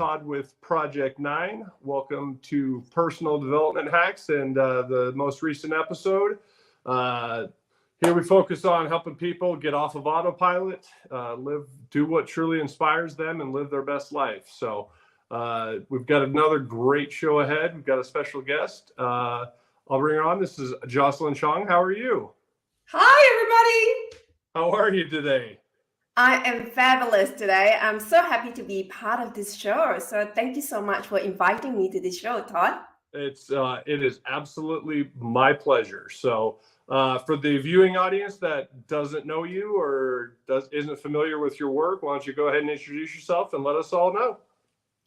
Todd with Project 9. Welcome to Personal Development Hacks and the most recent episode. Here we focus on helping people get off of autopilot, do what truly inspires them, and live their best life. So we've got another great show ahead. We've got a special guest. I'll bring her on. This is Jocelyn Chong. How are you? Hi, everybody. How are you today? I am fabulous today. I'm so happy to be part of this show. So thank you so much for inviting me to this show, Todd. It is absolutely my pleasure. So for the viewing audience that doesn't know you or isn't familiar with your work, why don't you go ahead and introduce yourself and let us all know.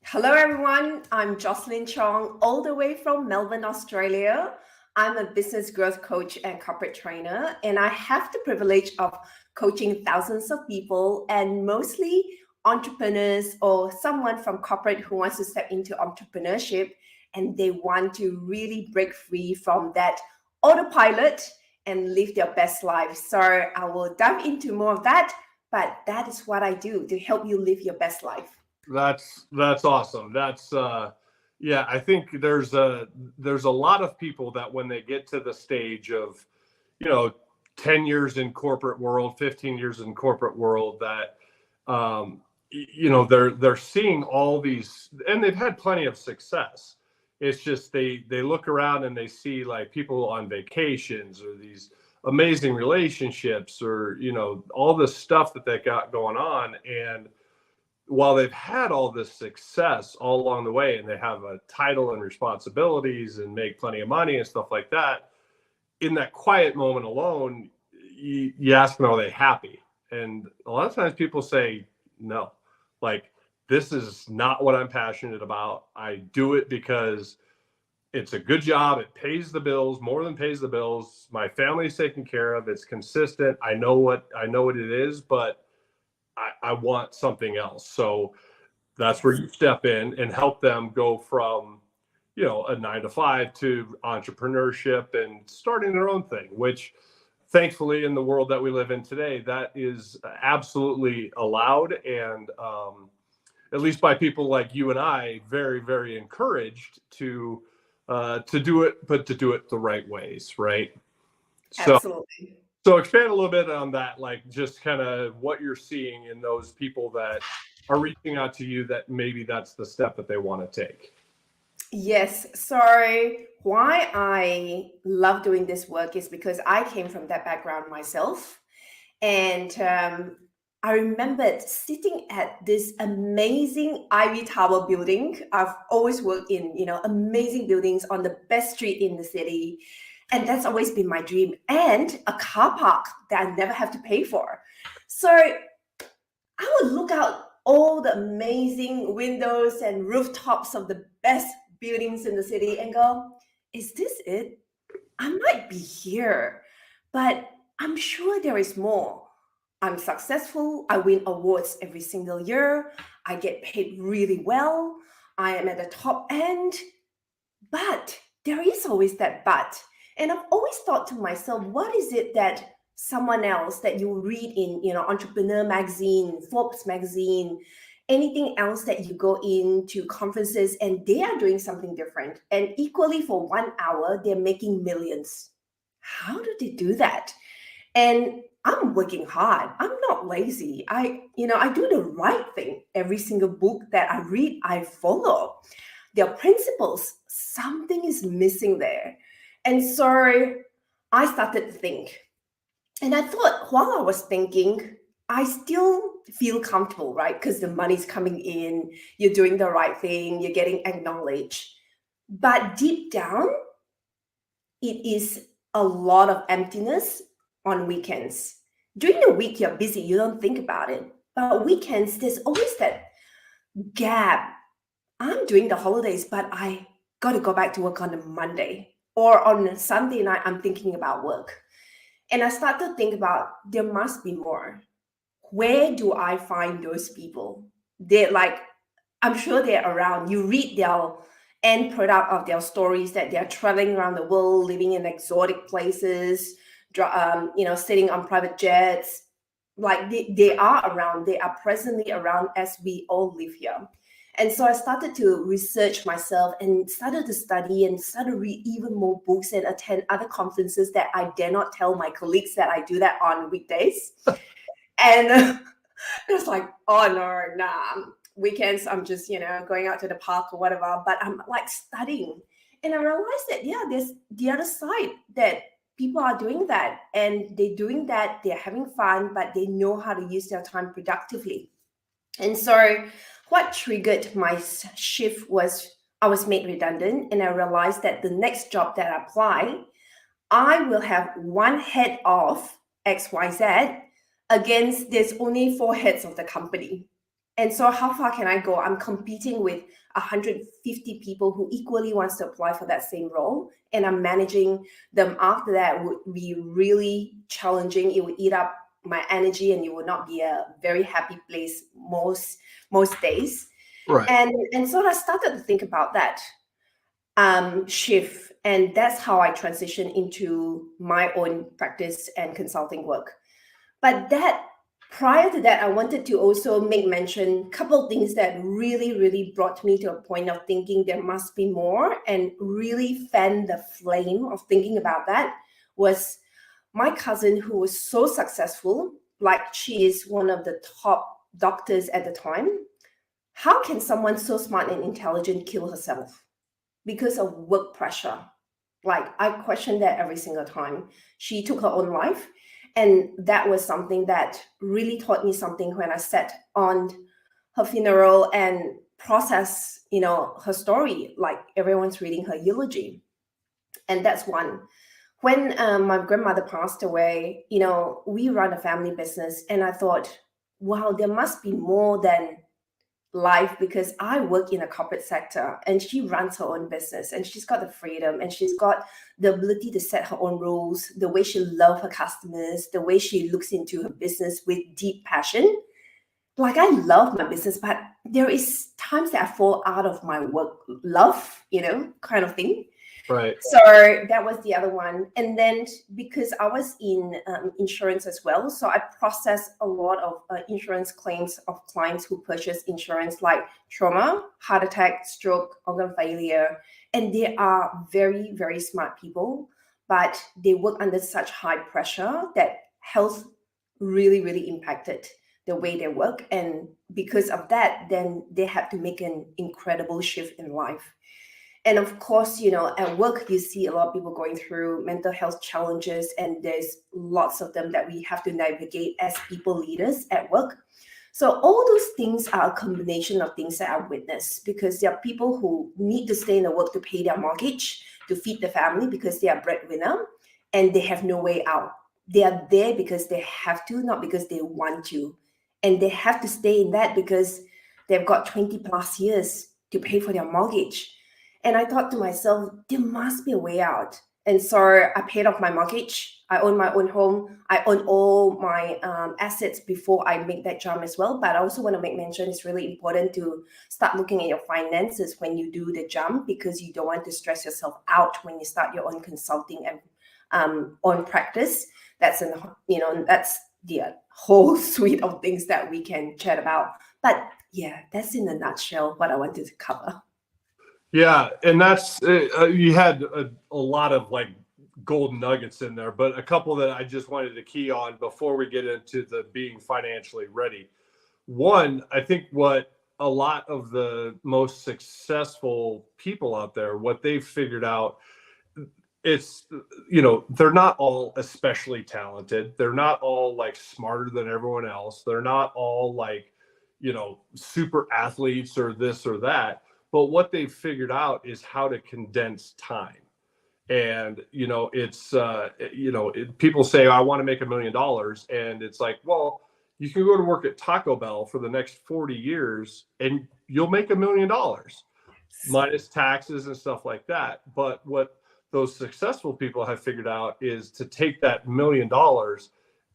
Hello, everyone. I'm Jocelyn Chong, all the way from Melbourne, Australia. I'm a business growth coach and corporate trainer, and I have the privilege of coaching thousands of people, and mostly entrepreneurs or someone from corporate who wants to step into entrepreneurship, and they want to really break free from that autopilot and live their best life. So I will dive into more of that, but that is what I do to help you live your best life. That's awesome. Yeah, I think there's a lot of people that when they get to the stage of, 10 years in corporate world, 15 years in corporate world, that, they're seeing all these, and they've had plenty of success. It's just they look around and they see like people on vacations or these amazing relationships or, all this stuff that they got going on. And while they've had all this success all along the way and they have a title and responsibilities and make plenty of money and stuff like that, in that quiet moment alone, you ask them, are they happy? And a lot of times people say, no, like, this is not what I'm passionate about. I do it because it's a good job. It pays the bills, more than pays the bills. My family's taken care of. It's consistent. I know what it is, but I want something else. So that's where you step in and help them go from, a 9-to-5 to entrepreneurship and starting their own thing, which thankfully in the world that we live in today, that is absolutely allowed. And at least by people like you and I, very, very encouraged to do it, but to do it the right ways. Right. Absolutely. So expand a little bit on that, like just kind of what you're seeing in those people that are reaching out to you that maybe that's the step that they want to take. Yes. So why I love doing this work is because I came from that background myself. And I remembered sitting at this amazing Ivy Tower building. I've always worked in, amazing buildings on the best street in the city. And that's always been my dream. And a car park that I never have to pay for. So I would look out all the amazing windows and rooftops of the best buildings in the city and go, is this it? I might be here, but I'm sure there is more. I'm successful. I win awards every single year. I get paid really well. I am at the top end. But there is always that but. And I've always thought to myself, what is it that someone else that you read in, Entrepreneur Magazine, Forbes Magazine, anything else that you go into conferences and they are doing something different. And equally for 1 hour, they're making millions. How do they do that? And I'm working hard. I'm not lazy. I do the right thing. Every single book that I read, I follow. Their principles, something is missing there. And so I started to think. And I thought while I was thinking, I still feel comfortable, right? Because the money's coming in, you're doing the right thing, you're getting acknowledged. But deep down, it is a lot of emptiness on weekends. During the week, you're busy, you don't think about it. But weekends, there's always that gap. I'm doing the holidays, but I got to go back to work on a Monday. Or on a Sunday night, I'm thinking about work. And I start to think about there must be more. Where do I find those people? I'm sure they're around. You read their end product of their stories that they're traveling around the world, living in exotic places, sitting on private jets. Like they are around. They are presently around as we all live here. And so I started to research myself and started to study and started to read even more books and attend other conferences that I dare not tell my colleagues that I do that on weekdays. And it was like, oh no, nah. Weekends, I'm just, going out to the park or whatever, but I'm like studying. And I realized that, yeah, there's the other side that people are doing that and they're doing that, they're having fun, but they know how to use their time productively. And so what triggered my shift was I was made redundant and I realized that the next job that I apply, I will have one head of XYZ against there's only four heads of the company. And so how far can I go? I'm competing with 150 people who equally wants to apply for that same role. And I'm managing them after that would be really challenging. It would eat up my energy and it would not be a very happy place most days. Right. And so I started to think about that shift. And that's how I transitioned into my own practice and consulting work. But prior to that, I wanted to also make mention a couple of things that really, really brought me to a point of thinking there must be more and really fan the flame of thinking about that was my cousin who was so successful, like she is one of the top doctors at the time. How can someone so smart and intelligent kill herself? Because of work pressure. Like I question that every single time. She took her own life. And that was something that really taught me something when I sat on her funeral and process, her story, like everyone's reading her eulogy. And that's one. When my grandmother passed away, we run a family business. And I thought, wow, there must be more than life because I work in a corporate sector and she runs her own business and she's got the freedom and she's got the ability to set her own rules, the way she loves her customers, the way she looks into her business with deep passion. Like I love my business, but there is times that I fall out of my work love, kind of thing. Right. So that was the other one. And then because I was in insurance as well, so I processed a lot of insurance claims of clients who purchase insurance like trauma, heart attack, stroke, organ failure. And they are very, very smart people, but they work under such high pressure that health really, really impacted the way they work. And because of that, then they had to make an incredible shift in life. And of course, at work, you see a lot of people going through mental health challenges, and there's lots of them that we have to navigate as people leaders at work. So all those things are a combination of things that I witnessed because there are people who need to stay in the work to pay their mortgage, to feed the family because they are breadwinner, and they have no way out. They are there because they have to, not because they want to. And they have to stay in that because they've got 20 plus years to pay for their mortgage. And I thought to myself, there must be a way out. And so I paid off my mortgage. I own my own home. I own all my assets before I make that jump as well. But I also want to make mention it's really important to start looking at your finances when you do the jump because you don't want to stress yourself out when you start your own consulting and own practice. That's that's the whole suite of things that we can chat about. But yeah, that's in a nutshell what I wanted to cover. Yeah, and that's you had a lot of like golden nuggets in there, but a couple that I just wanted to key on before we get into the being financially ready. One, I think what a lot of the most successful people out there, what they've figured out, it's they're not all especially talented. They're not all like smarter than everyone else. They're not all like super athletes or this or that. But what they've figured out is how to condense time. And, it's, people say, I want to make $1 million. And it's like, well, you can go to work at Taco Bell for the next 40 years and you'll make $1 million minus taxes and stuff like that. But what those successful people have figured out is to take that $1 million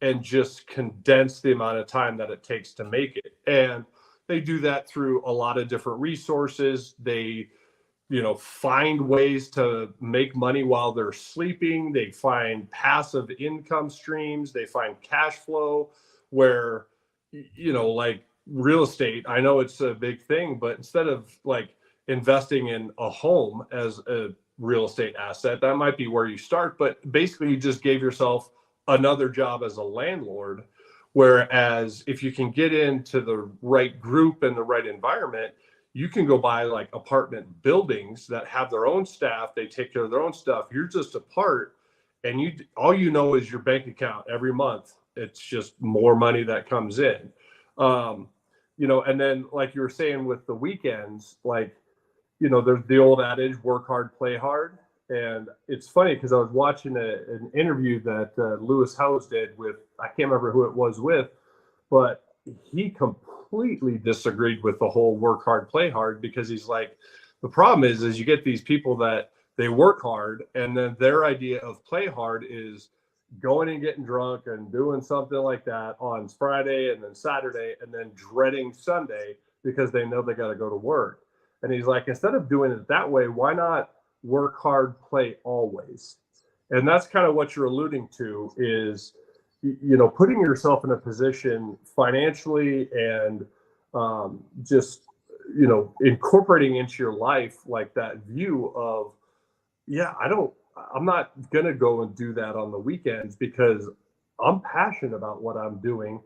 and just condense the amount of time that it takes to make it. And they do that through a lot of different resources. They, find ways to make money while they're sleeping. They find passive income streams. They find cash flow where, like real estate, I know it's a big thing, but instead of like investing in a home as a real estate asset, that might be where you start. But basically, you just gave yourself another job as a landlord. Whereas if you can get into the right group and the right environment, you can go buy like apartment buildings that have their own staff, they take care of their own stuff. You're just a part, and you all you know is your bank account every month. It's just more money that comes in. And then like you were saying with the weekends, like, there's the old adage, work hard, play hard. And it's funny because I was watching an interview that Lewis Howes did with, I can't remember who it was with, but he completely disagreed with the whole work hard, play hard, because he's like, the problem is you get these people that they work hard, and then their idea of play hard is going and getting drunk and doing something like that on Friday and then Saturday and then dreading Sunday because they know they got to go to work. And he's like, instead of doing it that way, why not work hard, play always? And that's kind of what you're alluding to is, putting yourself in a position financially and just, incorporating into your life like that view of, I'm not going to go and do that on the weekends because I'm passionate about what I'm doing.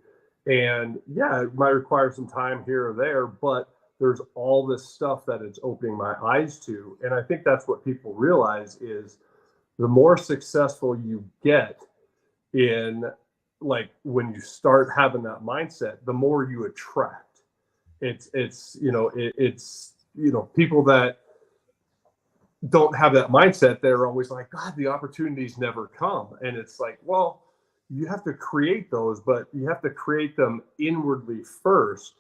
And yeah, it might require some time here or there, but there's all this stuff that it's opening my eyes to. And I think that's what people realize is the more successful you get in, like, when you start having that mindset, the more you attract. It's people that don't have that mindset, they're always like, God, the opportunities never come. And it's like, well, you have to create those, but you have to create them inwardly first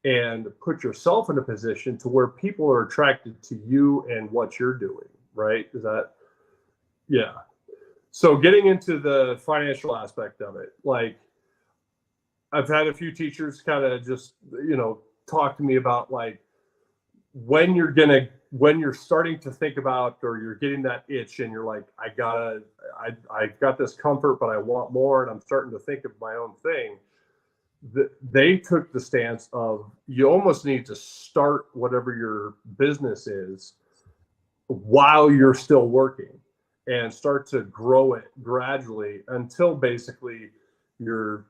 and put yourself in a position to where people are attracted to you and what you're doing, right? Is that, yeah. So getting into the financial aspect of it, like, I've had a few teachers kind of just, talk to me about like, when you're starting to think about, or you're getting that itch and you're like, I got this comfort, but I want more. And I'm starting to think of my own thing. They took the stance of, you almost need to start whatever your business is while you're still working and start to grow it gradually until basically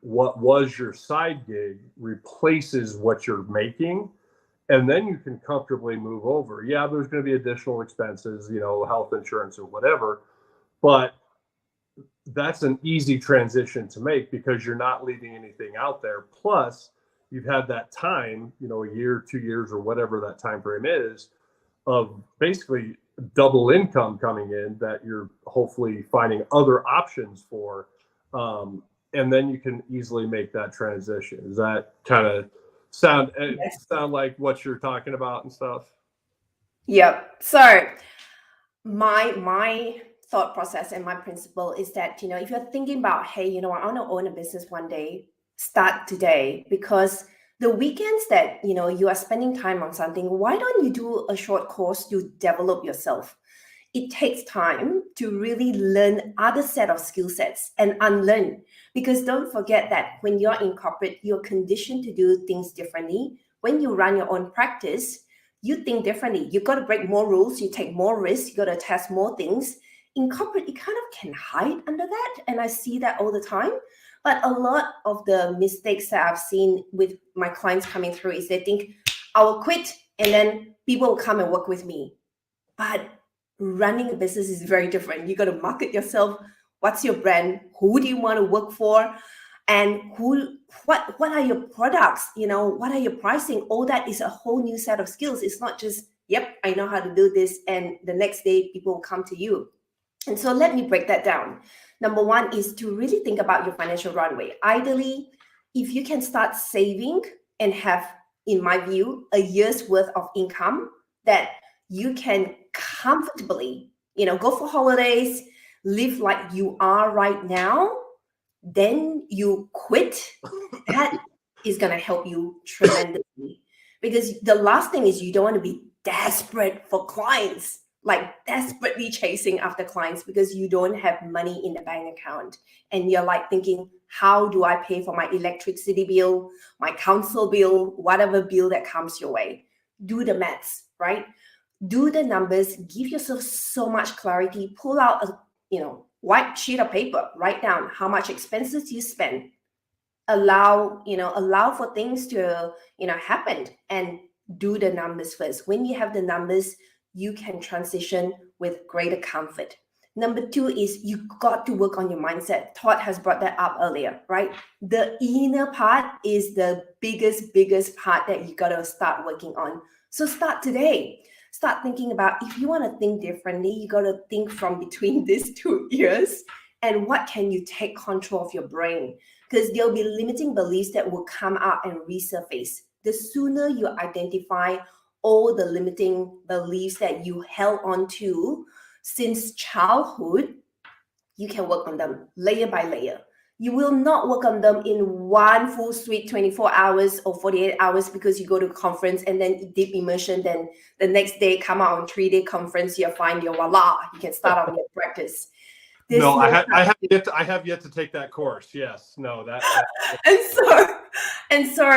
what was your side gig replaces what you're making. And then you can comfortably move over. Yeah, there's going to be additional expenses, health insurance or whatever, but that's an easy transition to make because you're not leaving anything out there. Plus, you've had that time, a year, 2 years, or whatever that time frame is, of basically double income coming in that you're hopefully finding other options for. And then you can easily make that transition. Does that kind of sound like what you're talking about and stuff? Yep. So my thought process and my principle is that, if you're thinking about, hey, I want to own a business one day, start today, because the weekends that, you are spending time on something, why don't you do a short course to develop yourself? It takes time to really learn other set of skill sets and unlearn, because don't forget that when you're in corporate, you're conditioned to do things differently. When you run your own practice, you think differently. You got to break more rules. You take more risks. You got to test more things. In corporate, you kind of can hide under that. And I see that all the time. But a lot of the mistakes that I've seen with my clients coming through is they think, I will quit and then people will come and work with me. But running a business is very different. You got to market yourself. What's your brand? Who do you want to work for? And what are your products? What are your pricing? All that is a whole new set of skills. It's not just, yep, I know how to do this, and the next day people will come to you. And so let me break that down. Number one is to really think about your financial runway. Ideally, if you can start saving and have, in my view, a year's worth of income that you can comfortably, go for holidays, live like you are right now, then you quit. That is going to help you tremendously. Because the last thing is, you don't want to be desperate for clients. like desperately chasing after clients because you don't have money in the bank account. And you're like thinking, how do I pay for my electricity bill, my council bill, whatever bill that comes your way? Do the maths, right? Do the numbers, give yourself so much clarity, pull out a white sheet of paper, write down how much expenses you spend, allow for things to happen, and do the numbers first. When you have the numbers, you can transition with greater comfort. Number two is you got to work on your mindset. Todd has brought that up earlier, right? The inner part is the biggest part that you got to start working on. So start today. Start thinking about, if you want to think differently, you got to think from between these two ears. And what can you take control of your brain? Because there'll be limiting beliefs that will come out and resurface. The sooner you identify all the limiting beliefs that you held on to since childhood, you can work on them layer by layer. You will not work on them in one full suite, 24 hours or 48 hours, because you go to a conference and then deep immersion. Then the next day, come out on 3-day conference, you're fine, you're voila, you can start on your practice. No, I have yet to take that course. Yes, no, that. and so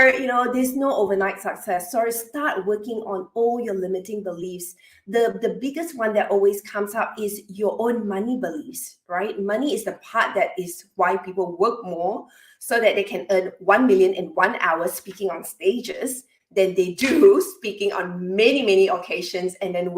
there's no overnight success. So start working on all your limiting beliefs. The biggest one that always comes up is your own money beliefs, right? Money is the part that is why people work more, so that they can earn 1 million in 1 hour speaking on stages than they do speaking on many occasions and then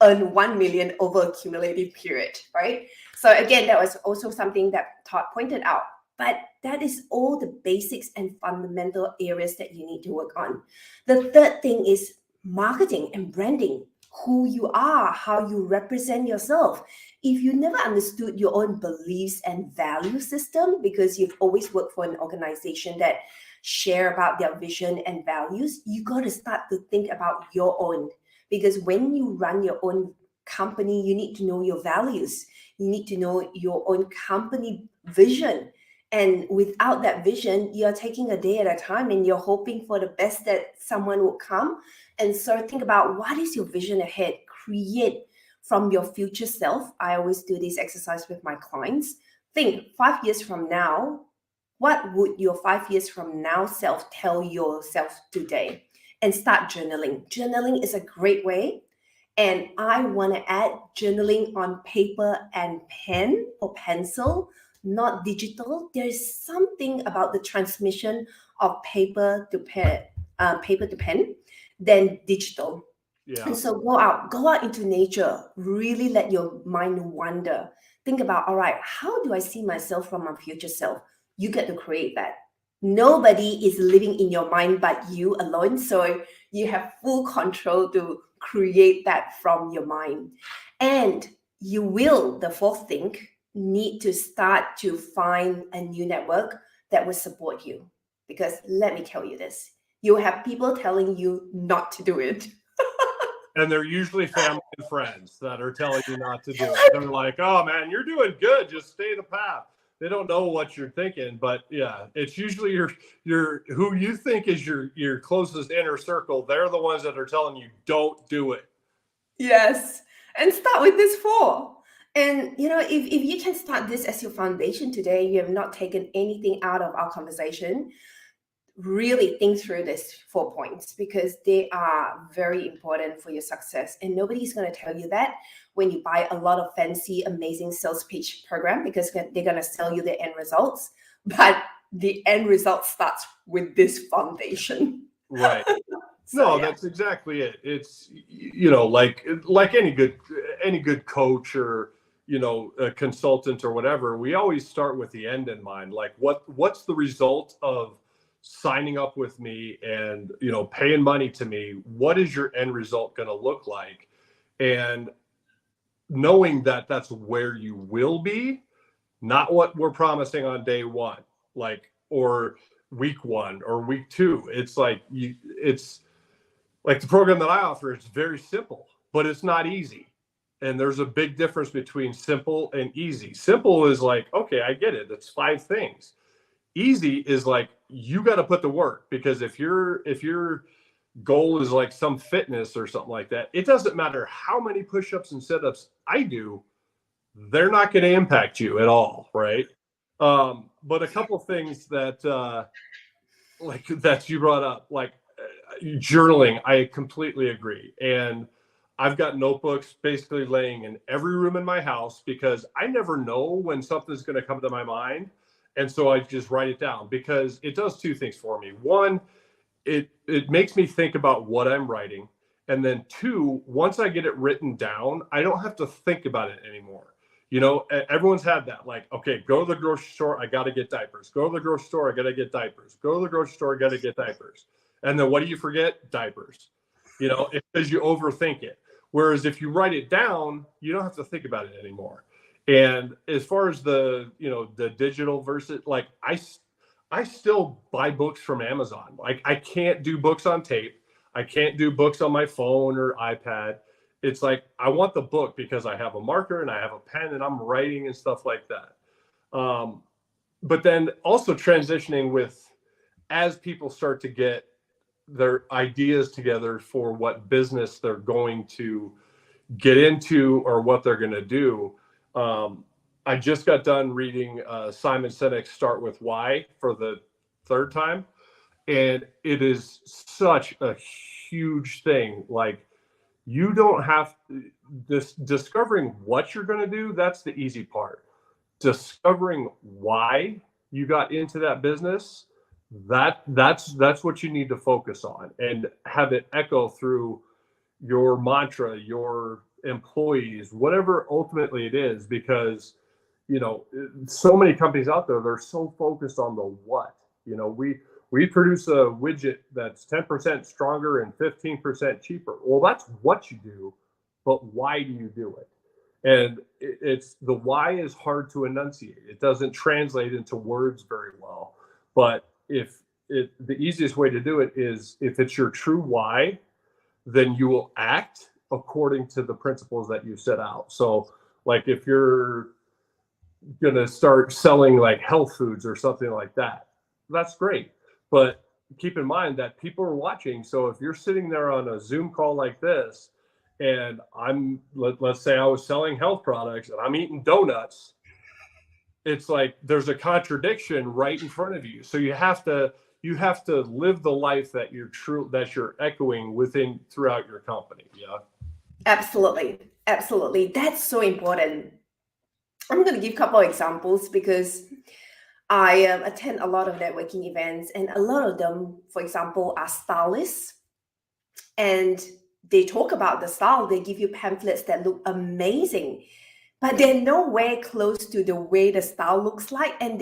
earn 1 million over a cumulative period, right? So again, that was also something that Todd pointed out. But that is all the basics and fundamental areas that you need to work on. The third thing is marketing and branding. Who you are, how you represent yourself. If you never understood your own beliefs and value system, because you've always worked for an organization that share about their vision and values, you got to start to think about your own. Because when you run your own company, you need to know your values. You need to know your own company vision. And without that vision, you're taking a day at a time and you're hoping for the best that someone will come. And so think about, what is your vision ahead? Create from your future self. I always do this exercise with my clients. Think 5 years from now, what would your 5 years from now self tell yourself today? And start journaling. Journaling is a great way. And I want to add journaling on paper and pen or pencil, not digital. There's something about the transmission of paper to pen than digital. Yeah. And so go out into nature, really let your mind wander. Think about, all right, how do I see myself from my future self? You get to create that. Nobody is living in your mind but you alone. So you have full control to create that from your mind. And you will, the fourth thing, need to start to find a new network that will support you. Because let me tell you this, you have people telling you not to do it. And they're usually family and friends that are telling you not to do it. They're like, oh man, you're doing good, just stay the path. They don't know what you're thinking, but yeah, it's usually your who you think is your closest inner circle. They're the ones that are telling you don't do it. Yes. And start with this 4. And if you can start this as your foundation today, you have not taken anything out of our conversation. Really think through these 4 points, because they are very important for your success. And nobody's going to tell you that when you buy a lot of fancy, amazing sales pitch program, because they're going to sell you the end results. But the end result starts with this foundation. Right. No, that's exactly it. It's, like any good coach or, a consultant or whatever, we always start with the end in mind. Like what's the result of signing up with me and, paying money to me? What is your end result going to look like? And knowing that that's where you will be, not what we're promising on day one, or week 1 or week 2. It's like it's like the program that I offer. It's very simple, but it's not easy. And there's a big difference between simple and easy. Simple is like, okay, I get it. That's 5 things. Easy is like, you got to put the work, because if you're goal is like some fitness or something like that, it doesn't matter how many push-ups and sit-ups I do, they're not going to impact you at all, right? But a couple things that like that you brought up, like journaling, I completely agree. And I've got notebooks basically laying in every room in my house because I never know when something's going to come to my mind. And so I just write it down because it does two things for me. One, it makes me think about what I'm writing. And then two, once I get it written down, I don't have to think about it anymore. You know, everyone's had that. Like, okay, go to the grocery store, I got to get diapers. Go to the grocery store, I got to get diapers. Go to the grocery store, I got to get diapers. And then what do you forget? Diapers. You know, because you overthink it. Whereas if you write it down, you don't have to think about it anymore. And as far as the, you know, the digital versus, like, I still buy books from Amazon. Like, I can't do books on tape. I can't do books on my phone or iPad. It's like, I want the book because I have a marker and I have a pen and I'm writing and stuff like that. But then also transitioning with, as people start to get their ideas together for what business they're going to get into or what they're going to do. I just got done reading Simon Sinek's Start With Why for the third time. And it is such a huge thing. Like, you don't have this discovering what you're going to do. That's the easy part. Discovering why you got into that business, that's what you need to focus on and have it echo through your mantra, your employees, whatever ultimately it is, because, you know, so many companies out there, they're so focused on the what. You know, we produce a widget that's 10% stronger and 15% cheaper. Well, that's what you do, but why do you do it? And it's the why is hard to enunciate. It doesn't translate into words very well. But the easiest way to do it is, if it's your true why, then you will act according to the principles that you set out. So, like, if you're going to start selling like health foods or something like that, that's great. But keep in mind that people are watching. So if you're sitting there on a Zoom call like this, and let's say I was selling health products and I'm eating donuts, it's like there's a contradiction right in front of you. So you have to live the life that you're echoing within throughout your company. Yeah. Absolutely. That's so important. I'm going to give a couple of examples because I attend a lot of networking events, and a lot of them, for example, are stylists, and they talk about the style. They give you pamphlets that look amazing, but they're nowhere close to the way the style looks like. And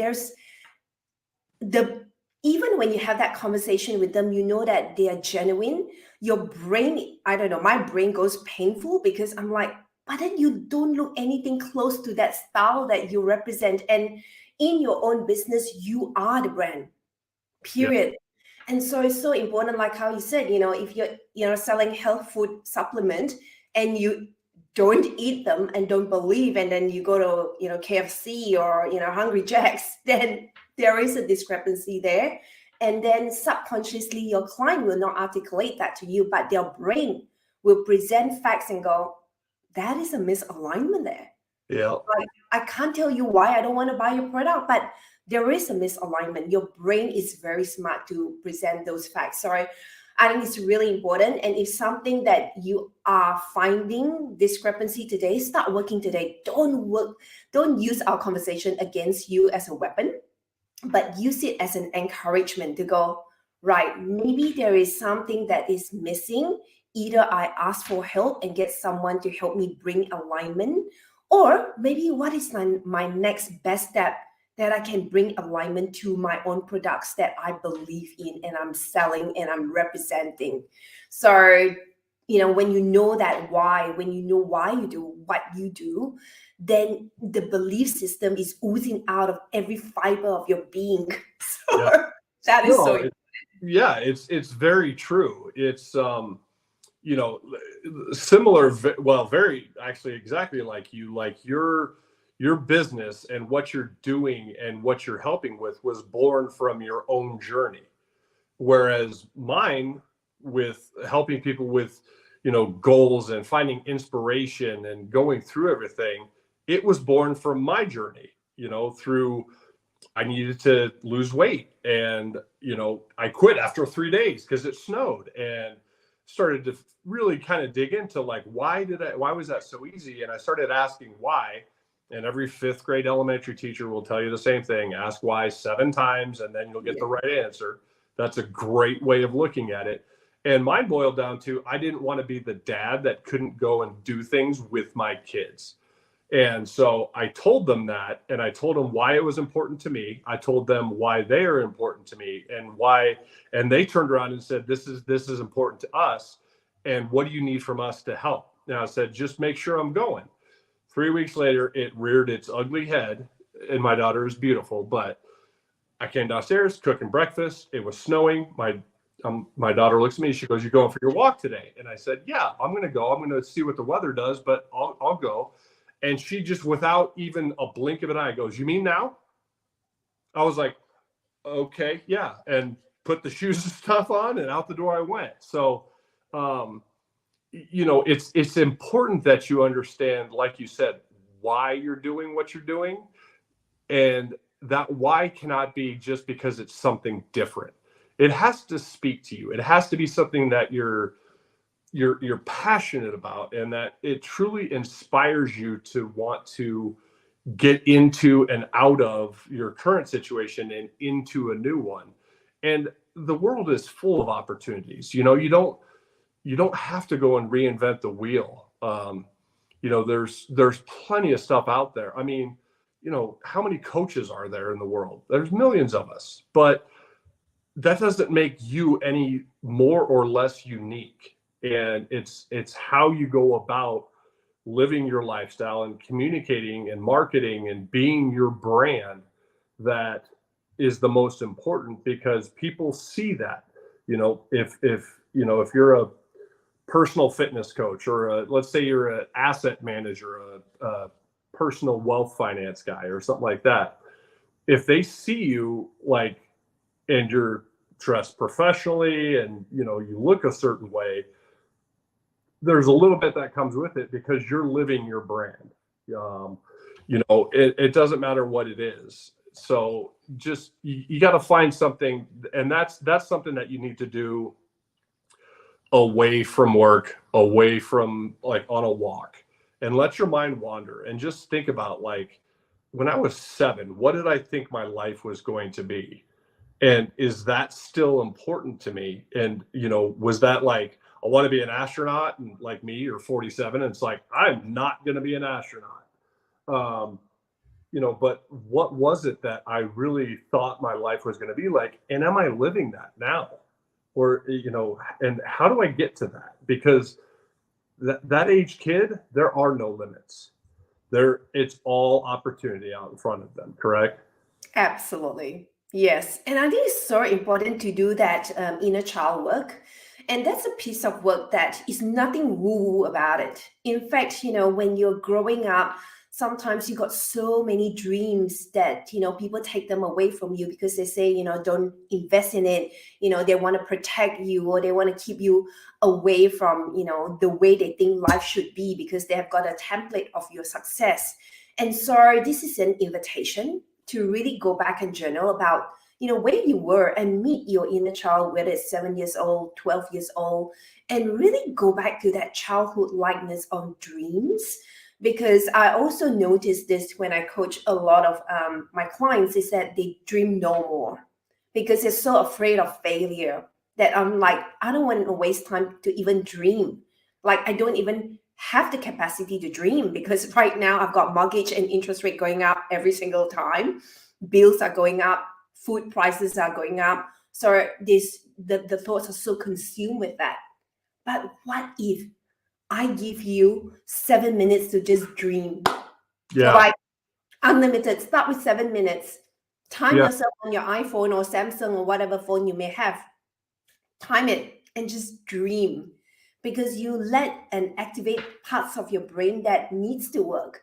even when you have that conversation with them, you know that they are genuine. Your brain, I don't know, my brain goes painful because I'm like, but then you don't look anything close to that style that you represent. And in your own business, you are the brand, period. Yeah. And so it's so important, like how you said, you know, if you're selling health food supplement and you don't eat them and don't believe, and then you go to, you know, KFC or, you know, Hungry Jack's, then there is a discrepancy there. And then subconsciously, your client will not articulate that to you, but their brain will present facts and go, that is a misalignment there. Yeah. Like, I can't tell you why I don't want to buy your product, but there is a misalignment. Your brain is very smart to present those facts. So I think it's really important. And if something that you are finding discrepancy today, start working today. Don't use our conversation against you as a weapon, but use it as an encouragement to go, right, maybe there is something that is missing. Either I ask for help and get someone to help me bring alignment, or maybe what is my next best step that I can bring alignment to my own products that I believe in and I'm selling and I'm representing. So, you know, when you know that why, when you know why you do what you do, then the belief system is oozing out of every fiber of your being. So yeah. That is so. Yeah, it's very true. It's you know, similar, well, very actually exactly like you, like your business and what you're doing and what you're helping with was born from your own journey. Whereas mine with helping people with, goals and finding inspiration and going through everything, it was born from my journey, through I needed to lose weight. And, I quit after 3 days because it snowed, and started to really kind of dig into like, why was that so easy? And I started asking why. And every fifth grade elementary teacher will tell you the same thing: ask why 7 times, and then you'll get the right answer. That's a great way of looking at it. And mine boiled down to, I didn't want to be the dad that couldn't go and do things with my kids. And so I told them that, and I told them why it was important to me. I told them why they are important to me, and they turned around and said, this is important to us. And what do you need from us to help? And I said, just make sure I'm going. 3 weeks later, it reared its ugly head, and my daughter is beautiful, but I came downstairs cooking breakfast. It was snowing. My daughter looks at me. She goes, "You going for your walk today?" And I said, "Yeah, I'm going to go. I'm going to see what the weather does, but I'll go." And she just, without even a blink of an eye, goes, "You mean now?" I was like, "Okay, yeah," and put the shoes and stuff on, and out the door I went. So, it's important that you understand, like you said, why you're doing what you're doing, and that why cannot be just because it's something different. It has to speak to you. It has to be something that you're passionate about, and that it truly inspires you to want to get into and out of your current situation and into a new one. And the world is full of opportunities. You don't have to go and reinvent the wheel. There's plenty of stuff out there. I mean, how many coaches are there in the world? There's millions of us, but that doesn't make you any more or less unique. And it's how you go about living your lifestyle and communicating and marketing and being your brand that is the most important, because people see that. If you're a personal fitness coach, or let's say you're an asset manager, a personal wealth finance guy or something like that, if they see you and you're dressed professionally and you look a certain way, there's a little bit that comes with it because you're living your brand. It doesn't matter what it is. So just you got to find something, and that's something that you need to do away from work, away from on a walk, and let your mind wander and just think about, when I was 7, what did I think my life was going to be? And is that still important to me? And, was that I want to be an astronaut, and like me, you're 47, and it's I'm not going to be an astronaut. But what was it that I really thought my life was going to be like? And am I living that now? Or, and how do I get to that? Because that age kid, there are no limits. It's all opportunity out in front of them, correct? Absolutely. Yes. And I think it's so important to do that inner child work. And that's a piece of work that is nothing woo about it. In fact, when you're growing up, sometimes you got so many dreams that, people take them away from you because they say, don't invest in it. They want to protect you, or they want to keep you away from, the way they think life should be, because they have got a template of your success. And so this is an invitation to really go back and journal about, where you were, and meet your inner child, whether it's 7 years old, 12 years old, and really go back to that childhood likeness of dreams. Because I also noticed this when I coach a lot of my clients, is that they dream no more because they're so afraid of failure that I'm like, I don't want to waste time to even dream. I don't even have the capacity to dream, because right now I've got mortgage and interest rate going up every single time. Bills are going up, food prices are going up. So the thoughts are so consumed with that. But what if I give you 7 minutes to just dream? Yeah. So unlimited, start with 7 minutes. Time yourself on your iPhone or Samsung or whatever phone you may have. Time it and just dream, because you let and activate parts of your brain that needs to work.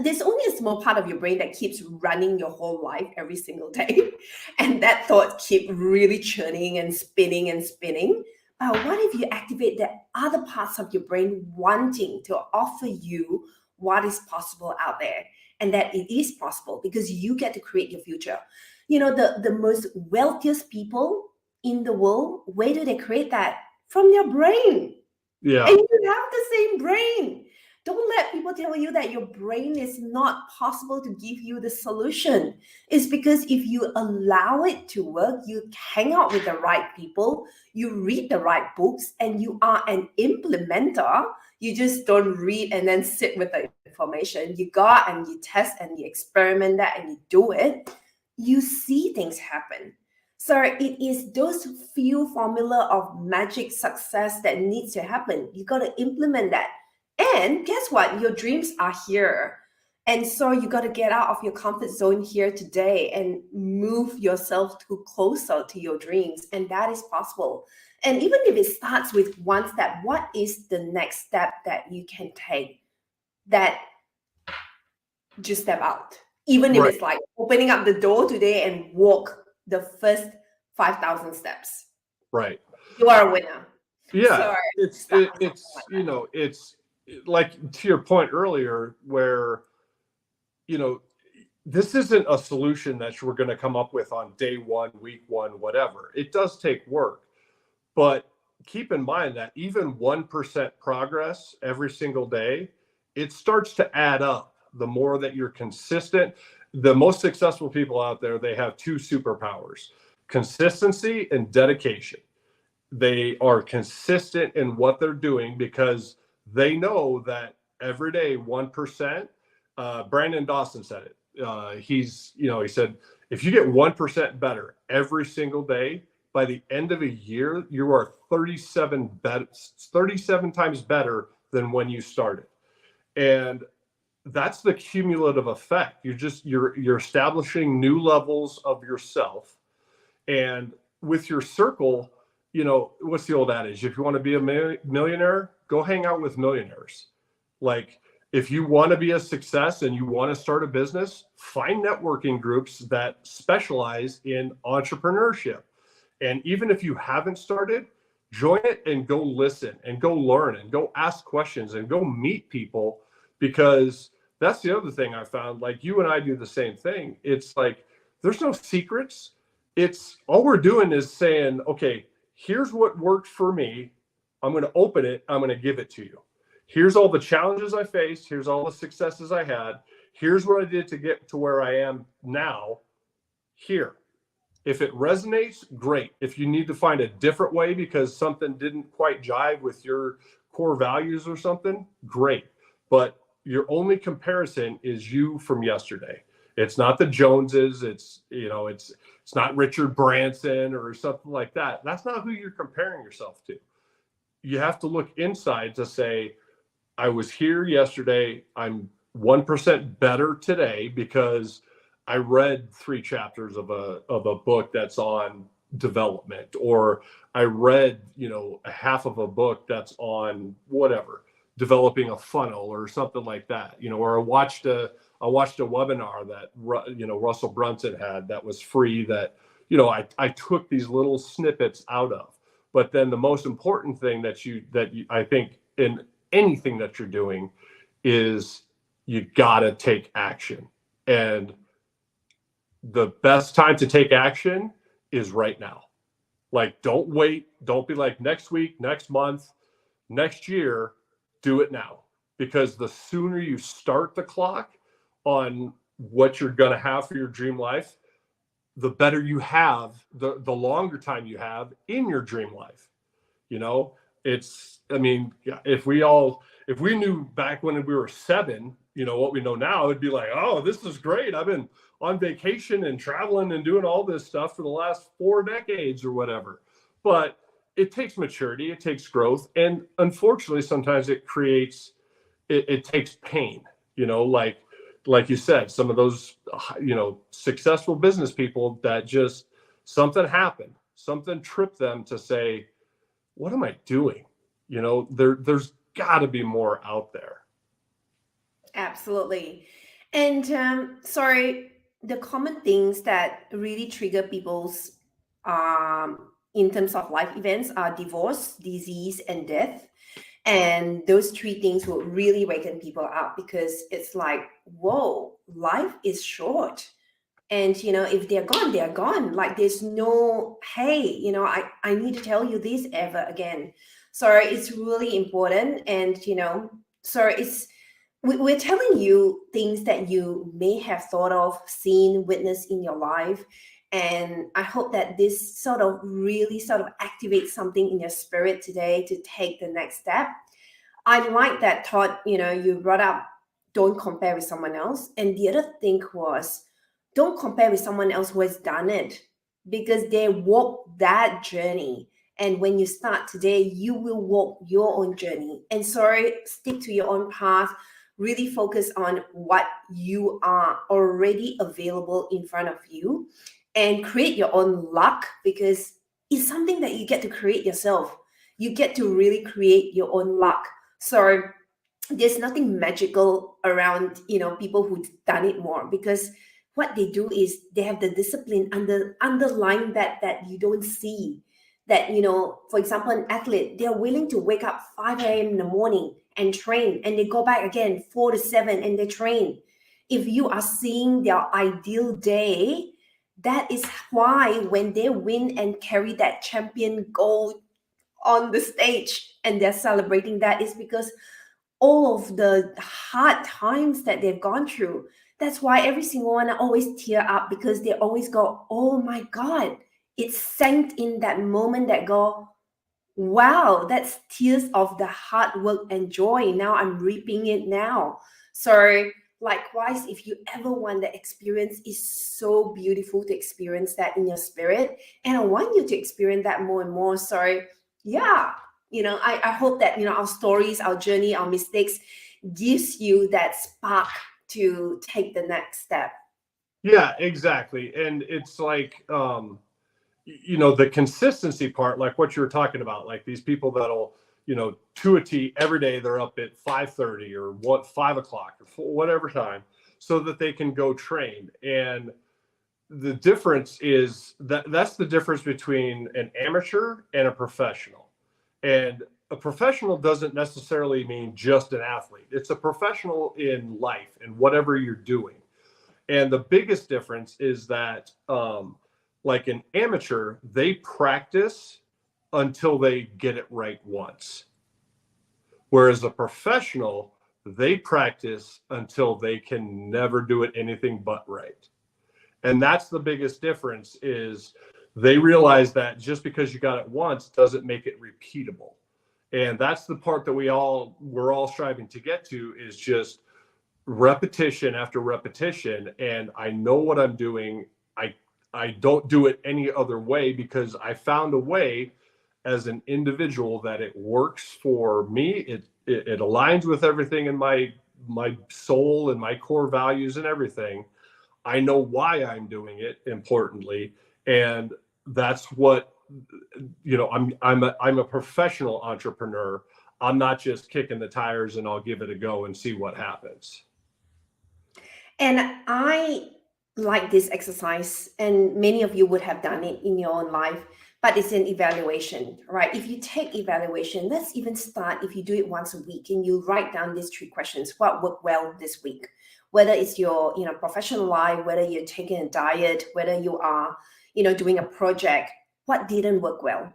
There's only a small part of your brain that keeps running your whole life every single day. And that thought keep really churning and spinning and spinning. what if you activate the other parts of your brain wanting to offer you what is possible out there, and that it is possible because you get to create your future. The most wealthiest people in the world, where do they create that? From their brain. Yeah. And you have the same brain. Don't let people tell you that your brain is not possible to give you the solution. It's because if you allow it to work, you hang out with the right people, you read the right books, and you are an implementer. You just don't read and then sit with the information. You go out and you test and you experiment that and you do it. You see things happen. So it is those few formula of magic success that needs to happen. You got to implement that. And guess what? Your dreams are here. And so you got to get out of your comfort zone here today and move yourself to closer to your dreams. And that is possible. And even if it starts with one step, what is the next step that you can take that just step out? Even if Right. it's like opening up the door today and walk the first 5,000 steps. Right. You are a winner. Yeah. So It's it's like to your point earlier where, this isn't a solution that we're going to come up with on day one, week one, whatever. It does take work, but keep in mind that even 1% progress every single day, it starts to add up. The more that you're consistent, the most successful people out there, they have two superpowers: consistency and dedication. They are consistent in what they're doing because they know that every day 1%. Brandon Dawson said it. He said, if you get 1% better every single day, by the end of a year, you are 37 times better than when you started. And that's the cumulative effect. You're establishing new levels of yourself. And with your circle, what's the old adage? If you want to be a millionaire, go hang out with millionaires. Like, if you want to be a success and you want to start a business, find networking groups that specialize in entrepreneurship. And even if you haven't started, join it and go listen and go learn and go ask questions and go meet people, because that's the other thing I found. Like, you and I do the same thing. It's like, there's no secrets. It's all we're doing is saying, okay, here's what worked for me. I'm going to open it. I'm going to give it to you. Here's all the challenges I faced. Here's all the successes I had. Here's what I did to get to where I am now. Here. If it resonates, great. If you need to find a different way because something didn't quite jive with your core values or something, great. But your only comparison is you from yesterday. It's not the Joneses. It's not Richard Branson or something like that. That's not who you're comparing yourself to. You have to look inside to say, I was here yesterday. I'm 1% better today because I read 3 chapters of a book that's on development, or I read, a half of a book that's on whatever, developing a funnel or something like that, or I watched a webinar that, Russell Brunson had that was free that, I took these little snippets out of. But then the most important thing that I think in anything that you're doing is you got to take action. And the best time to take action is right now. Like, don't wait. Don't be like next week, next month, next year. Do it now. Because the sooner you start the clock on what you're going to have for your dream life, the better you have, the longer time you have in your dream life. If we knew back when we were 7, what we know now, it'd be like, oh, this is great. I've been on vacation and traveling and doing all this stuff for the last 4 decades or whatever. But it takes maturity, it takes growth. And unfortunately, sometimes it takes pain, like you said, some of those, successful business people that just something happened, something tripped them to say, what am I doing? There's got to be more out there. Absolutely. And sorry, the common things that really trigger people's in terms of life events are divorce, disease, and death. And those three things will really waken people up, because it's like, whoa, life is short. And if they're gone, they're gone. Like, there's no, hey, I need to tell you this ever again. So it's really important. And so we're telling you things that you may have thought of, seen, witnessed in your life. And I hope that this sort of really sort of activates something in your spirit today to take the next step. I like that thought, you brought up, don't compare with someone else. And the other thing was, don't compare with someone else who has done it, because they walked that journey. And when you start today, you will walk your own journey. And so stick to your own path, really focus on what you are already available in front of you, and create your own luck, because it's something that you get to create yourself. You get to really create your own luck. So there's nothing magical around, people who've done it more, because what they do is they have the discipline underlying that you don't see. That, for example, an athlete, they're willing to wake up 5 a.m. in the morning and train, and they go back again 4 to 7 and they train. If you are seeing their ideal day, that is why when they win and carry that champion gold on the stage and they're celebrating, that is because all of the hard times that they've gone through. That's why every single one always tear up, because they always go, oh my God, it's sank in that moment, that go, wow, that's tears of the hard work and joy. Now I'm reaping it now. So likewise, if you ever want that experience, is so beautiful to experience that in your spirit. And I want you to experience that more and more. So yeah, I hope that, our stories, our journey, our mistakes gives you that spark to take the next step. Yeah, exactly. And it's like, the consistency part, like what you were talking about, like these people that'll, to a T every day, they're up at 5:30 or 5 o'clock or whatever time, so that they can go train. And the difference is that's the difference between an amateur and a professional. And a professional doesn't necessarily mean just an athlete. It's a professional in life and whatever you're doing. And the biggest difference is that, like an amateur, they practice until they get it right once. Whereas a professional, they practice until they can never do it anything but right. And that's the biggest difference, is they realize that just because you got it once doesn't make it repeatable. And that's the part that we're all striving to get to, is just repetition after repetition. And I know what I'm doing. I don't do it any other way, because I found a way as an individual that it works for me. It aligns with everything in my soul and my core values and everything. I know why I'm doing it, importantly, and that's what, I'm a professional entrepreneur. I'm not just kicking the tires and I'll give it a go and see what happens. And I like this exercise, and many of you would have done it in your own life, but it's an evaluation, right? If you take evaluation, let's even start, if you do it once a week and you write down these 3 questions: what worked well this week? Whether it's your professional life, whether you're taking a diet, whether you are doing a project, what didn't work well,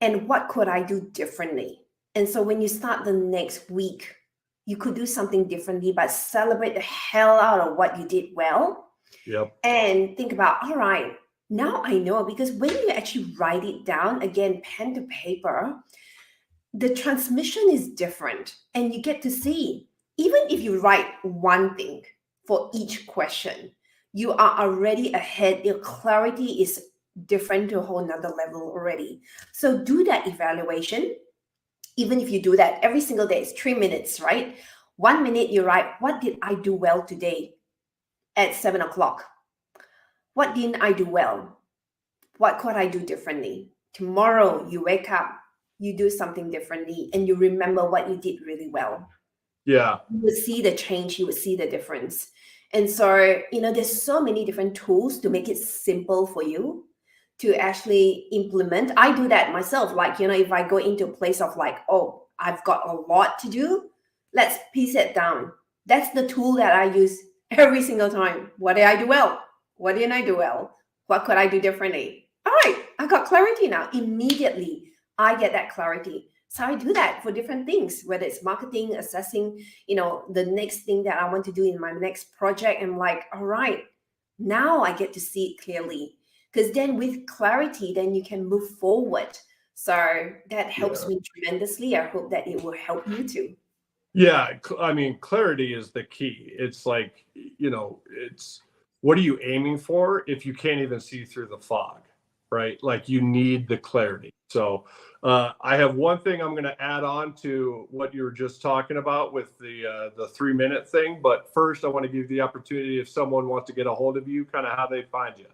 and what could I do differently? And so when you start the next week, you could do something differently, but celebrate the hell out of what you did well. Yep. And think about, all right, now I know, because when you actually write it down, again, pen to paper, the transmission is different, and you get to see, even if you write one thing for each question, you are already ahead. Your clarity is different to a whole nother level already. So do that evaluation. Even if you do that every single day, it's 3 minutes, right? 1 minute you write, what did I do well today at 7 o'clock? What didn't I do well? What could I do differently? Tomorrow you wake up, you do something differently, and you remember what you did really well. Yeah. You would see the change, you would see the difference. And so, there's so many different tools to make it simple for you. to actually implement. I do that myself. Like, if I go into a place of like, oh, I've got a lot to do, let's piece it down. That's the tool that I use every single time. What did I do well? What didn't I do well? What could I do differently? All right, I got clarity now. Immediately, I get that clarity. So I do that for different things, whether it's marketing, assessing, the next thing that I want to do in my next project. I'm like, all right, now I get to see it clearly. Because then with clarity, then you can move forward. So that helps me tremendously. I hope that it will help you too. Yeah, I mean, clarity is the key. It's like, it's what are you aiming for if you can't even see through the fog, right? Like you need the clarity. So I have one thing I'm going to add on to what you were just talking about with the 3-minute thing. But first, I want to give you the opportunity if someone wants to get a hold of you, kind of how they find you.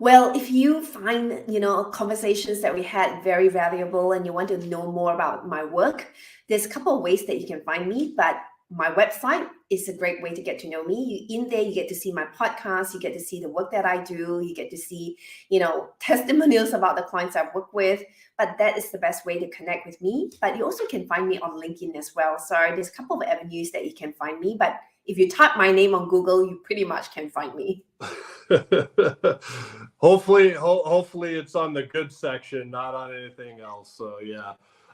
Well, if you find, conversations that we had very valuable and you want to know more about my work, there's a couple of ways that you can find me, but my website is a great way to get to know me. In there, you get to see my podcast, you get to see the work that I do, you get to see, testimonials about the clients I've worked with, but that is the best way to connect with me. But you also can find me on LinkedIn as well. So there's a couple of avenues that you can find me, but if you type my name on Google, you pretty much can find me. hopefully it's on the good section, not on anything else. So yeah.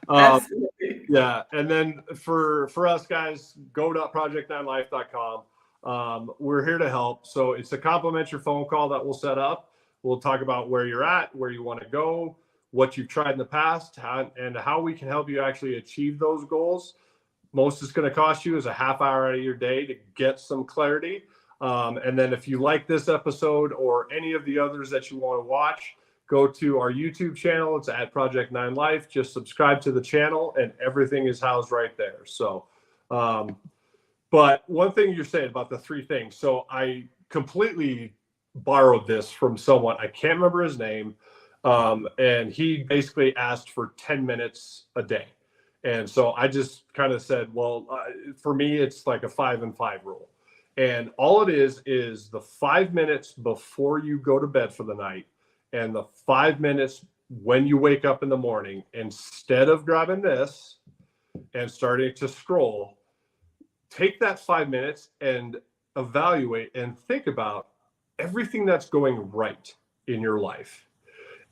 Absolutely. Yeah. And then for us guys, go.project9life.com. We're here to help. So it's a complimentary phone call that we'll set up. We'll talk about where you're at, where you want to go, what you've tried in the past, and how we can help you actually achieve those goals. Most it's going to cost you is a half hour out of your day to get some clarity. And then if you like this episode or any of the others that you want to watch, go to our YouTube channel. It's at Project 9 Life. Just subscribe to the channel and everything is housed right there. So, but one thing you're saying about the 3 things. So I completely borrowed this from someone. I can't remember his name. And he basically asked for 10 minutes a day. And so I just kind of said, well, for me, it's like a 5 and 5 rule. And all it is the 5 minutes before you go to bed for the night and the 5 minutes when you wake up in the morning, instead of grabbing this and starting to scroll, take that 5 minutes and evaluate and think about everything that's going right in your life.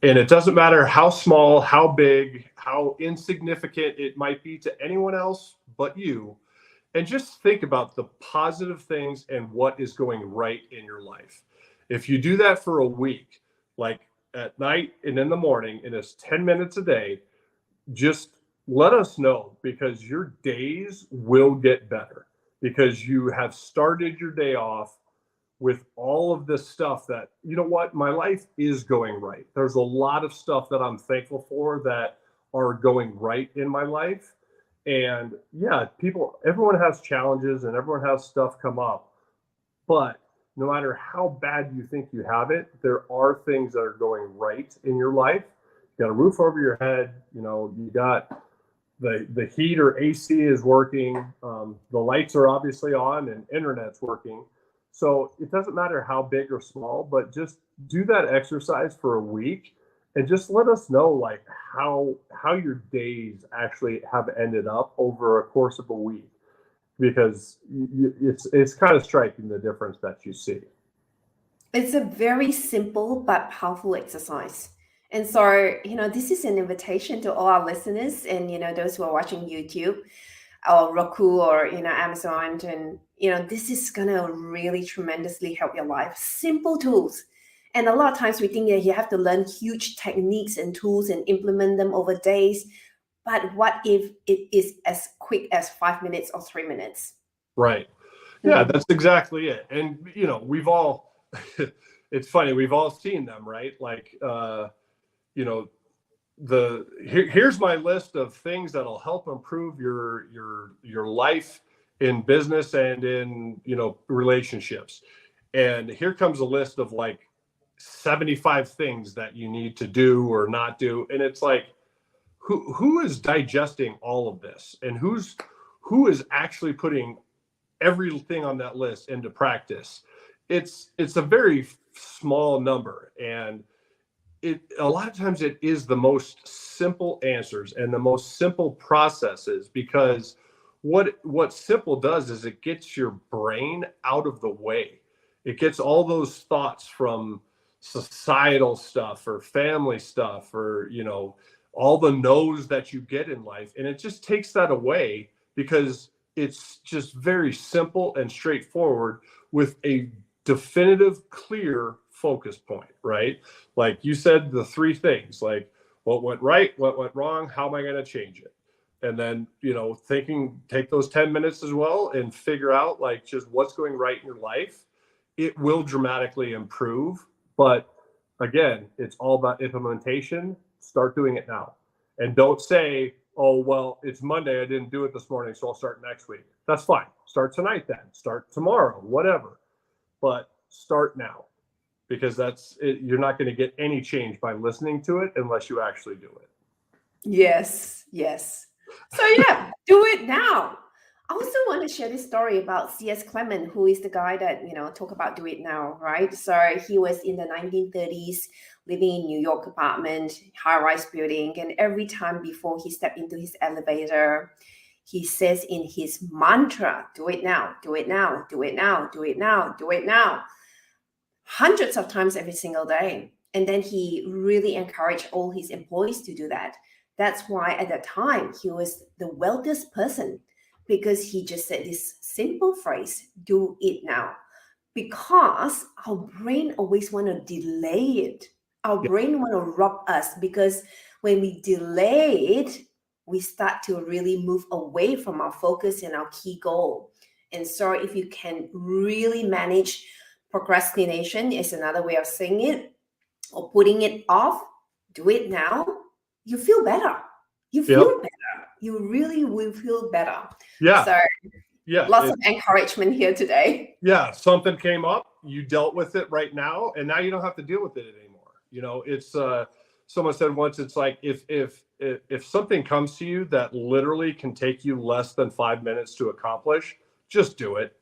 And it doesn't matter how small, how big, how insignificant it might be to anyone else but you. And just think about the positive things and what is going right in your life. If you do that for a week, like at night and in the morning, and it's 10 minutes a day, just let us know, because your days will get better because you have started your day off with all of this stuff that, my life is going right. There's a lot of stuff that I'm thankful for that are going right in my life. And yeah, everyone has challenges and everyone has stuff come up, but no matter how bad you think you have it, there are things that are going right in your life. You got a roof over your head, you got the heat or AC is working. The lights are obviously on and internet's working. So it doesn't matter how big or small, but just do that exercise for a week and just let us know like how your days actually have ended up over a course of a week, because it's kind of striking the difference that you see. It's a very simple but powerful exercise. And so, this is an invitation to all our listeners and, those who are watching YouTube or Roku or, Amazon. And, this is going to really tremendously help your life. Simple tools. And a lot of times we think that you have to learn huge techniques and tools and implement them over days. But what if it is as quick as 5 minutes or 3 minutes? Right. Yeah, that's exactly it. And, we've all, it's funny, we've all seen them, right? Like, here's my list of things that'll help improve your life in business and in, relationships. And here comes a list of like 75 things that you need to do or not do. And it's like, who is digesting all of this, and who is actually putting everything on that list into practice? It's a very small number. And a lot of times it is the most simple answers and the most simple processes, because what simple does is it gets your brain out of the way. It gets all those thoughts from societal stuff or family stuff, or all the no's that you get in life, and it just takes that away, because it's just very simple and straightforward with a definitive, clear focus point, right? Like you said, the three things, like what went right, what went wrong, how am I going to change it? And then, take those 10 minutes as well and figure out like just what's going right in your life. It will dramatically improve. But again, it's all about implementation. Start doing it now. And don't say, oh, well, it's Monday, I didn't do it this morning, so I'll start next week. That's fine. Start tonight then. Start tomorrow, whatever. But start now, because that's it. You're not going to get any change by listening to it unless you actually do it. Yes, yes. So yeah, do it now. I also want to share this story about C.S. Clement, who is the guy that, talk about do it now, right? So he was in the 1930s, living in New York apartment, high-rise building. And every time before he stepped into his elevator, he says in his mantra, do it now, do it now, do it now, do it now, do it now, hundreds of times every single day. And then he really encouraged all his employees to do that. That's why at that time, he was the wealthiest person, because he just said this simple phrase, do it now. Because our brain always want to delay it. Our brain want to rob us, because when we delay it, we start to really move away from our focus and our key goal. And so if you can really manage procrastination, is another way of saying it, or putting it off, do it now, you feel better. You feel better. You really will feel better. Yeah. So lots of encouragement here today. Yeah. Something came up, you dealt with it right now, and now you don't have to deal with it anymore. It's someone said once, it's like if something comes to you that literally can take you less than 5 minutes to accomplish, just do it.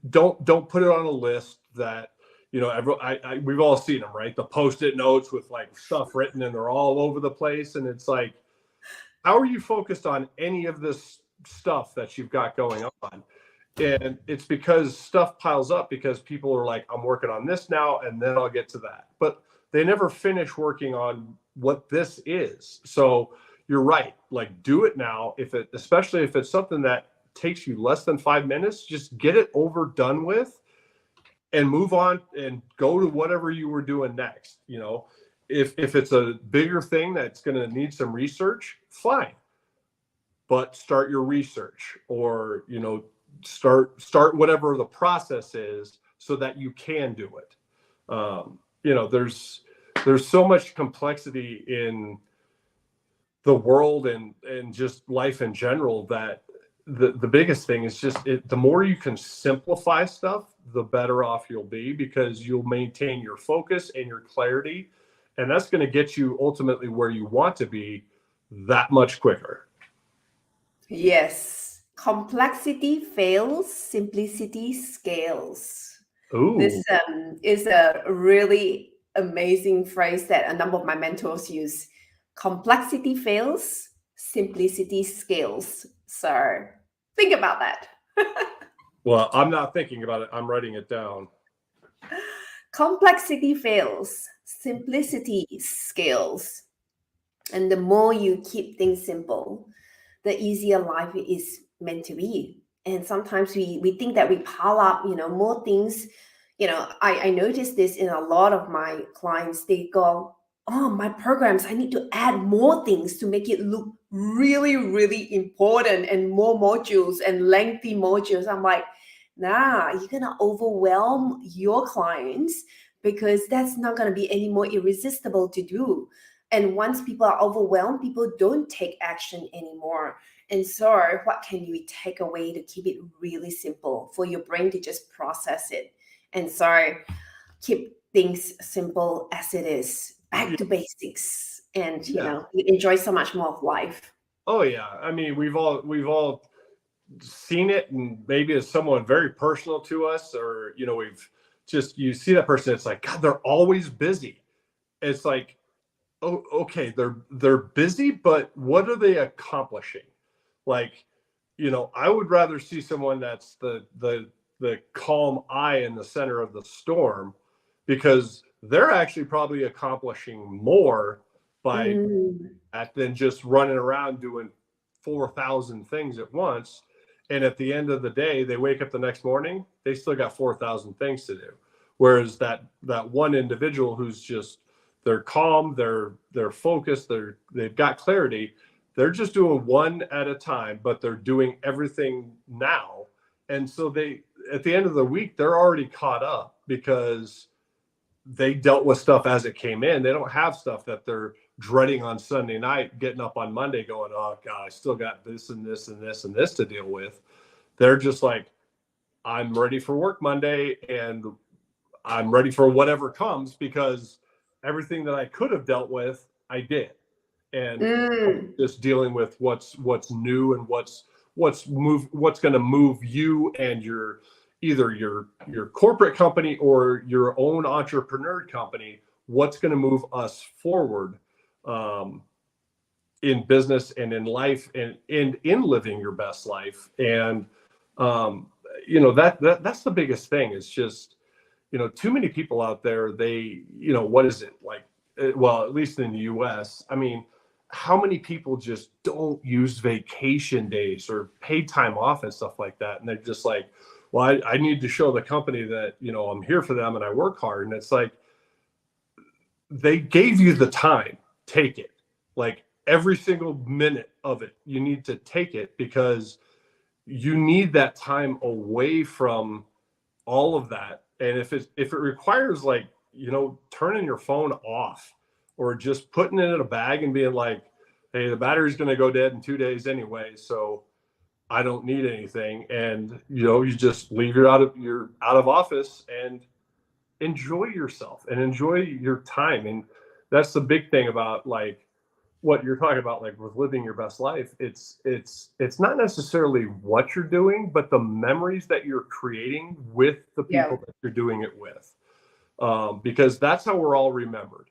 Don't put it on a list that we've all seen them, right? The Post-it notes with like stuff written and they're all over the place. And it's like, how are you focused on any of this stuff that you've got going on? And it's because stuff piles up, because people are like, I'm working on this now, and then I'll get to that. But they never finish working on what this is. So you're right. Like, do it now. Especially if it's something that takes you less than 5 minutes, just get it over, done with, and move on and go to whatever you were doing next. If it's a bigger thing that's going to need some research, fine, but start your research, or, start whatever the process is so that you can do it. There's so much complexity in the world and just life in general, that the biggest thing is just the more you can simplify stuff, the better off you'll be, because you'll maintain your focus and your clarity, and that's going to get you ultimately where you want to be that much quicker. Yes. Complexity fails, simplicity scales. Ooh. This is a really amazing phrase that a number of my mentors use. Complexity fails, simplicity scales. So think about that. Well, I'm not thinking about it. I'm writing it down. Complexity fails, simplicity scales. And the more you keep things simple, the easier life is meant to be. And sometimes we think that we pile up, more things. I noticed this in a lot of my clients. They go, oh, my programs, I need to add more things to make it look really, really important, and more modules and lengthy modules. I'm like, nah, you're going to overwhelm your clients, because that's not going to be any more irresistible to do. And once people are overwhelmed, people don't take action anymore. And so what can you take away to keep it really simple for your brain to just process it? And so keep things simple as it is, back to basics, and you enjoy so much more of life. Oh yeah. I mean, we've all seen it, and maybe it's someone very personal to us, or, you see that person, it's like, God, they're always busy. it's like, oh, okay, they're busy, but what are they accomplishing? Like, I would rather see someone that's the calm eye in the center of the storm, because they're actually probably accomplishing more by Mm. that than just running around doing 4,000 things at once. And at the end of the day, they wake up the next morning, they still got 4,000 things to do. Whereas that one individual who's just, they're calm, they're focused, they've got clarity, they're just doing one at a time, but they're doing everything now. And so they, at the end of the week, they're already caught up because they dealt with stuff as it came in. They don't have stuff that they're dreading on Sunday night, getting up on Monday going, oh God, I still got this and this and this and this to deal with. They're just like, I'm ready for work Monday, and I'm ready for whatever comes, because everything that I could have dealt with, I did. And just dealing with what's new and what's going to move you and either your corporate company or your own entrepreneur company, what's going to move us forward in business and in life and in living your best life. And that's the biggest thing. It's just, too many people out there, they, what is it like? Well, at least in the US, I mean, how many people just don't use vacation days or paid time off and stuff like that? And they're just like, well, I need to show the company that, I'm here for them and I work hard. And it's like, they gave you the time, take it. Like every single minute of it, you need to take it, because you need that time away from all of that. And if it requires, like, turning your phone off, or just putting it in a bag and being like, hey, the battery's going to go dead in 2 days anyway, so I don't need anything. And, you just leave your out of office and enjoy yourself and enjoy your time. And that's the big thing about, like, what you're talking about, like with living your best life. It's not necessarily what you're doing, but the memories that you're creating with the people that you're doing it with. Because that's how we're all remembered.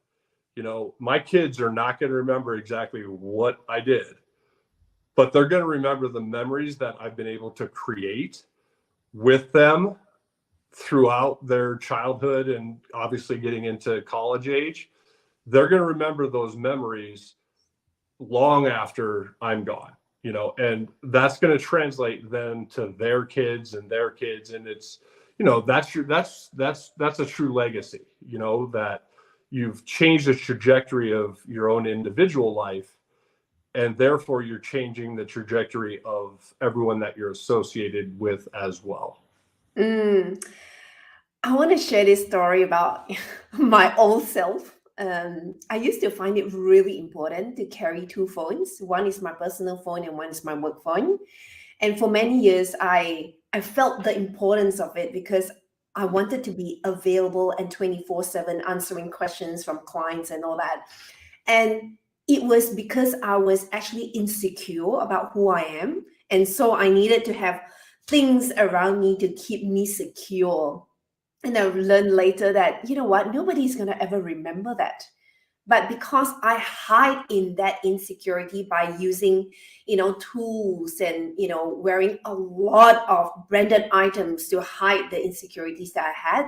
My kids are not going to remember exactly what I did, but they're going to remember the memories that I've been able to create with them throughout their childhood and obviously getting into college age. They're going to remember those memories long after I'm gone, and that's going to translate then to their kids and their kids. And it's, that's a true legacy, that you've changed the trajectory of your own individual life, and therefore you're changing the trajectory of everyone that you're associated with as well. I want to share this story about my old self. I used to find it really important to carry two phones. One is my personal phone and one is my work phone. And for many years, I felt the importance of it because I wanted to be available and 24/7 answering questions from clients and all that. And it was because I was actually insecure about who I am. And so I needed to have things around me to keep me secure. And I learned later that, you know what, nobody's going to ever remember that. But because I hide in that insecurity by using, tools and, wearing a lot of branded items to hide the insecurities that I had,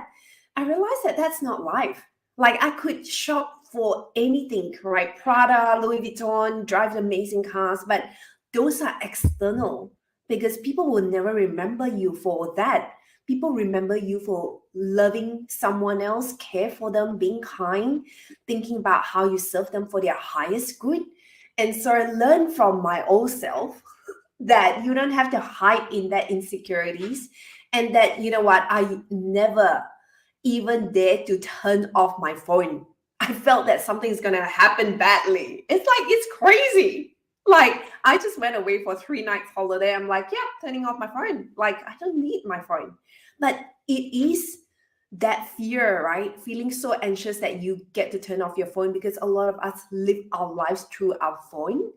I realized that that's not life. Like I could shop for anything, right? Prada, Louis Vuitton, drive amazing cars, but those are external because people will never remember you for that. People remember you for loving someone else, care for them, being kind, thinking about how you serve them for their highest good. And so I learned from my old self that you don't have to hide in that insecurities, and that, you know what, I never even dared to turn off my phone. I felt that something's going to happen badly. It's crazy. Like, I just went away for 3 nights holiday. I'm like, yeah, turning off my phone. Like, I don't need my phone. But it is that fear, right? Feeling so anxious that you get to turn off your phone, because a lot of us live our lives through our phone.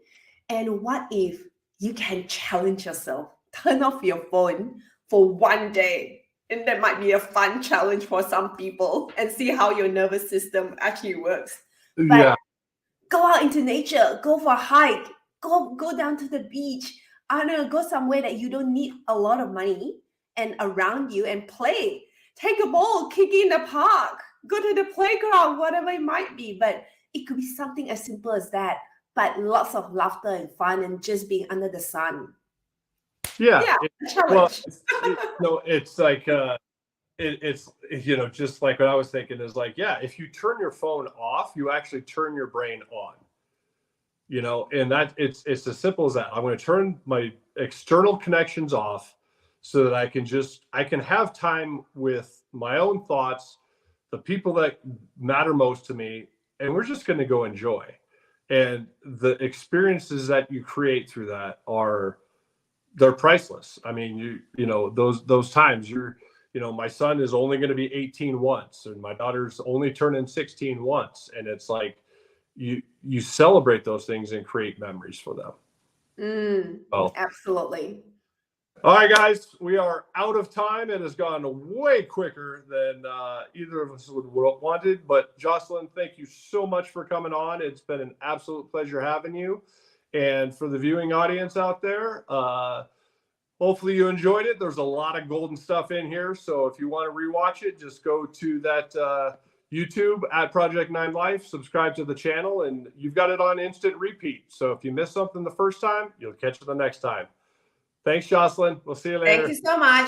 And what if you can challenge yourself, turn off your phone for 1 day? And that might be a fun challenge for some people, and see how your nervous system actually works. Yeah. Go out into nature, go for a hike, go down to the beach. I don't know, go somewhere that you don't need a lot of money and around you and play. Take a ball, kick in the park, go to the playground, whatever it might be. But it could be something as simple as that, but lots of laughter and fun and just being under the sun. Yeah. Yeah, Well, challenge. it's like it's just like what I was thinking is like, yeah, if you turn your phone off, you actually turn your brain on. And that it's as simple as that. I'm going to turn my external connections off so that I can have time with my own thoughts, the people that matter most to me, and we're just going to go enjoy. And the experiences that you create through that they're priceless. I mean, those times my son is only going to be 18 once, and my daughter's only turning 16 once. And it's like, you celebrate those things and create memories for them. Absolutely. All right, guys, we are out of time. It has gone way quicker than either of us would wanted. But Jocelyn, thank you so much for coming on. It's been an absolute pleasure having you. And for the viewing audience out there, hopefully you enjoyed it. There's a lot of golden stuff in here. So if you want to rewatch it, just go to that YouTube at Project 9 Life, subscribe to the channel, and you've got it on instant repeat. So if you miss something the first time, you'll catch it the next time. Thanks, Jocelyn. We'll see you later. Thank you so much.